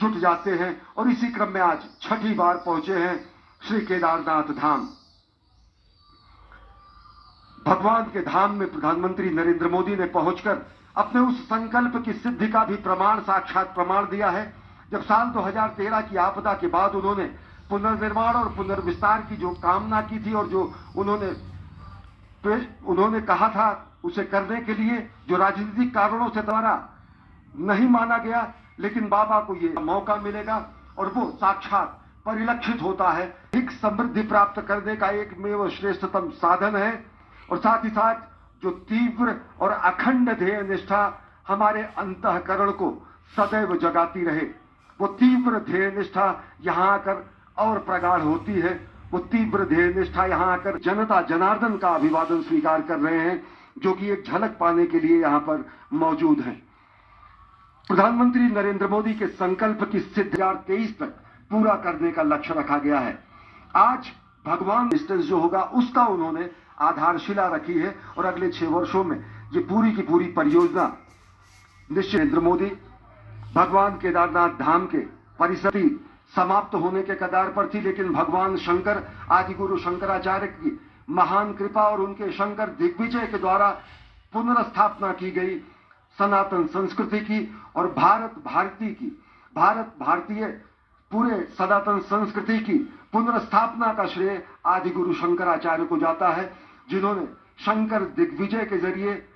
जुट जाते हैं और इसी क्रम में आज छठी बार पहुंचे हैं श्री केदारनाथ धाम। भगवान के धाम में प्रधानमंत्री नरेंद्र मोदी ने पहुंचकर अपने उस संकल्प की सिद्धि का भी प्रमाण, साक्षात प्रमाण दिया है। जब साल 2013 की आपदा के बाद उन्होंने पुनर्निर्माण और पुनर्विस्तार की जो कामना की थी और जो उन्होंने कहा था उसे करने के लिए, जो राजनीतिक कारणों से द्वारा नहीं माना गया, लेकिन बाबा को ये मौका मिलेगा और वो साक्षात परिलक्षित होता है। एक समृद्धि प्राप्त करने का एकमेव श्रेष्ठतम साधन है और साथ ही साथ जो तीव्र और अखंड ध्येय निष्ठा हमारे अंतःकरण को सदैव जगाती रहे, वो तीव्र ध्येय निष्ठा यहाँ आकर और प्रगाढ़ होती है। वो तीव्र ध्येय निष्ठा यहाँ आकर जनता जनार्दन का अभिवादन स्वीकार कर रहे हैं, जो कि एक झलक पाने के लिए यहाँ पर मौजूद हैं। प्रधानमंत्री नरेंद्र मोदी के संकल्प की सिद्धि 2023 तक पूरा करने का लक्ष्य रखा गया है। आज भगवान डिस्टेंस जो होगा उसका उन्होंने आधारशिला रखी है और अगले 6 वर्षों में ये पूरी की पूरी परियोजना निश्चित नरेंद्र मोदी भगवान केदारनाथ धाम के परिसर समाप्त होने के कगार पर थी, लेकिन भगवान शंकर, आदि गुरु शंकराचार्य की महान कृपा और उनके शंकर दिग्विजय के द्वारा पुनर्स्थापना की गई सनातन संस्कृति की और भारत भारतीय पूरे सनातन संस्कृति की पुनर्स्थापना का श्रेय आदि गुरु शंकराचार्य को जाता है, जिन्होंने शंकर दिग्विजय के जरिए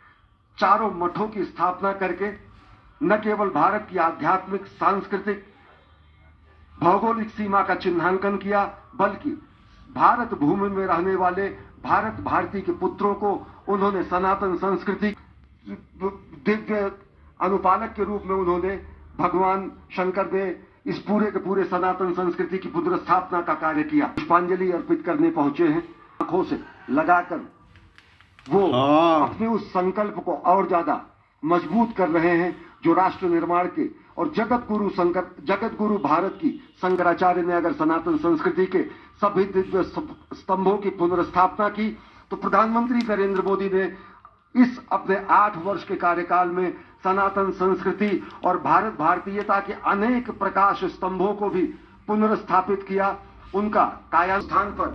चारों मठों की स्थापना करके न केवल भारत की आध्यात्मिक, सांस्कृतिक, भौगोलिक सीमा का चिन्हांकन किया, बल्कि भारत भूमि में रहने वाले भारत भारती के पुत्रों को उन्होंने सनातन संस्कृति दिव्य अनुपालक के रूप में उन्होंने भगवान शंकर ने इस पूरे के पूरे सनातन संस्कृति की पुनर्स्थापना का कार्य किया। पुष्पांजलि अर्पित करने पहुंचे हैं, आंखों से लगाकर वो अपने उस संकल्प को और ज्यादा मजबूत कर रहे हैं, जो राष्ट्र निर्माण के और जगत गुरु भारत की शंकराचार्य ने अगर सनातन संस्कृति के सभी दिव्य स्तंभों की पुनर्स्थापना की, तो प्रधानमंत्री नरेंद्र मोदी ने इस अपने 8 वर्ष के कार्यकाल में सनातन संस्कृति और भारत भारतीयता के अनेक प्रकाश स्तंभों को भी पुनर्स्थापित किया। उनका कायास्थान पर